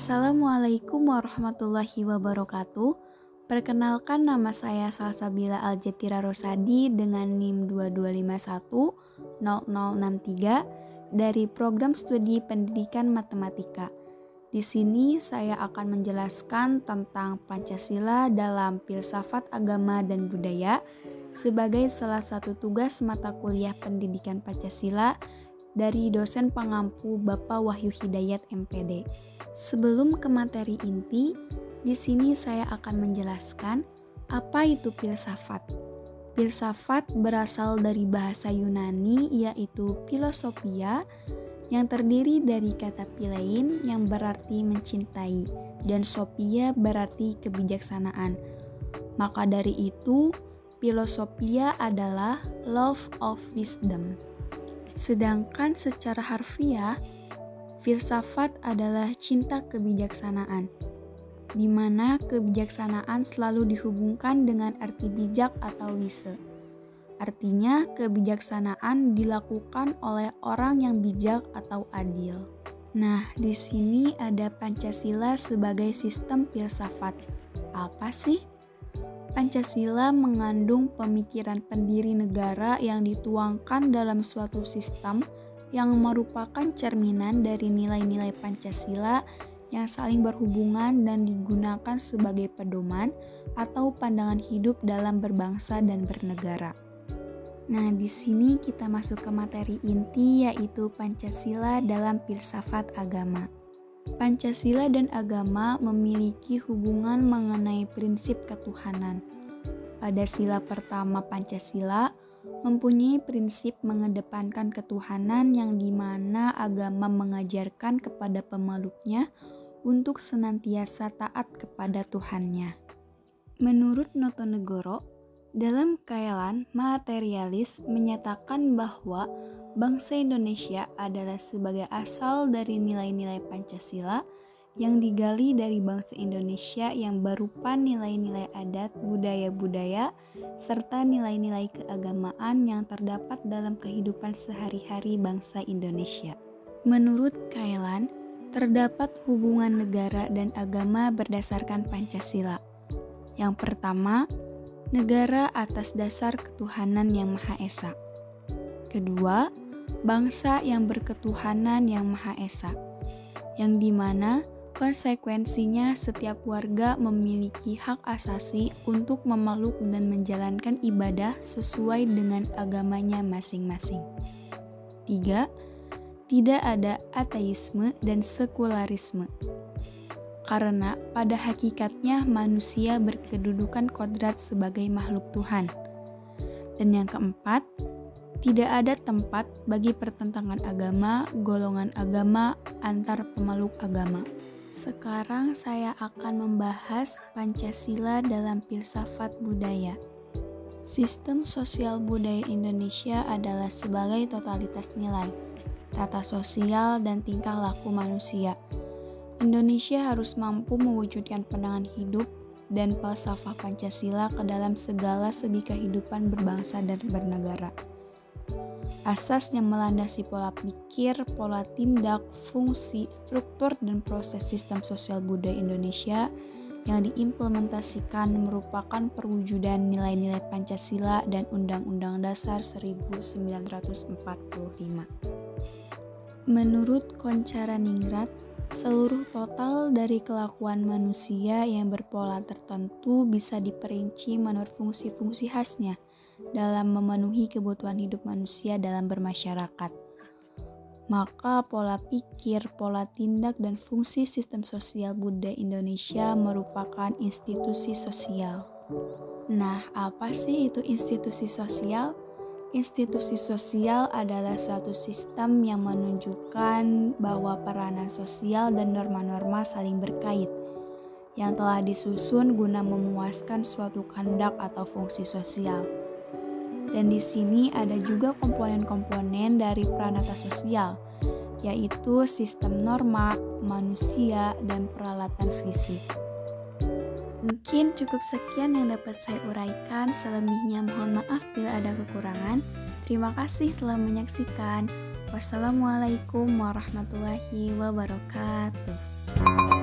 Assalamualaikum warahmatullahi wabarakatuh. Perkenalkan, nama saya Salsabila Aljetira Rosadi dengan NIM 22510063 dari Program Studi Pendidikan Matematika. Di sini saya akan menjelaskan tentang Pancasila dalam filsafat agama dan budaya sebagai salah satu tugas mata kuliah pendidikan Pancasila dari dosen pengampu Bapak Wahyu Hidayat MPD. Sebelum ke materi inti, di sini saya akan menjelaskan apa itu filsafat. Filsafat berasal dari bahasa Yunani yaitu philosophia yang terdiri dari kata philein yang berarti mencintai dan sophia berarti kebijaksanaan. Maka dari itu, philosophia adalah love of wisdom. Sedangkan secara harfiah, filsafat adalah cinta kebijaksanaan, di mana kebijaksanaan selalu dihubungkan dengan arti bijak atau wise. Artinya, kebijaksanaan dilakukan oleh orang yang bijak atau adil. Nah, di sini ada Pancasila sebagai sistem filsafat. Apa sih? Pancasila mengandung pemikiran pendiri negara yang dituangkan dalam suatu sistem yang merupakan cerminan dari nilai-nilai Pancasila yang saling berhubungan dan digunakan sebagai pedoman atau pandangan hidup dalam berbangsa dan bernegara. Nah, di sini kita masuk ke materi inti yaitu Pancasila dalam filsafat agama. Pancasila dan agama memiliki hubungan mengenai prinsip ketuhanan. Pada sila pertama Pancasila mempunyai prinsip mengedepankan ketuhanan yang dimana agama mengajarkan kepada pemeluknya untuk senantiasa taat kepada Tuhannya. Menurut Notonegoro, dalam Kaelan Materialis menyatakan bahwa bangsa Indonesia adalah sebagai asal dari nilai-nilai Pancasila yang digali dari bangsa Indonesia yang berupa nilai-nilai adat, budaya-budaya, serta nilai-nilai keagamaan yang terdapat dalam kehidupan sehari-hari bangsa Indonesia. Menurut Kaelan, terdapat hubungan negara dan agama berdasarkan Pancasila. Yang pertama, negara atas dasar ketuhanan yang Maha Esa. Kedua, bangsa yang berketuhanan yang Maha Esa, yang dimana konsekuensinya setiap warga memiliki hak asasi untuk memeluk dan menjalankan ibadah sesuai dengan agamanya masing-masing. 3. Tidak ada ateisme dan sekularisme. Karena pada hakikatnya manusia berkedudukan kodrat sebagai makhluk Tuhan. Dan yang keempat, tidak ada tempat bagi pertentangan agama, golongan agama, antar pemeluk agama. Sekarang saya akan membahas Pancasila dalam filsafat budaya. Sistem sosial budaya Indonesia adalah sebagai totalitas nilai, tata sosial, dan tingkah laku manusia. Indonesia harus mampu mewujudkan pandangan hidup dan falsafah Pancasila ke dalam segala segi kehidupan berbangsa dan bernegara. Asas yang melandasi pola pikir, pola tindak, fungsi, struktur, dan proses sistem sosial budaya Indonesia yang diimplementasikan merupakan perwujudan nilai-nilai Pancasila dan Undang-Undang Dasar 1945. Menurut Koncaraningrat, seluruh total dari kelakuan manusia yang berpola tertentu bisa diperinci menurut fungsi-fungsi khasnya dalam memenuhi kebutuhan hidup manusia dalam bermasyarakat. Maka pola pikir, pola tindak, dan fungsi sistem sosial budaya Indonesia merupakan institusi sosial. Nah, apa sih itu institusi sosial? Institusi sosial adalah suatu sistem yang menunjukkan bahwa peranan sosial dan norma-norma saling berkait, yang telah disusun guna memuaskan suatu kehendak atau fungsi sosial. Dan di sini ada juga komponen-komponen dari pranata sosial, yaitu sistem norma, manusia, dan peralatan fisik. Mungkin cukup sekian yang dapat saya uraikan, selebihnya mohon maaf bila ada kekurangan. Terima kasih telah menyaksikan. Wassalamualaikum warahmatullahi wabarakatuh.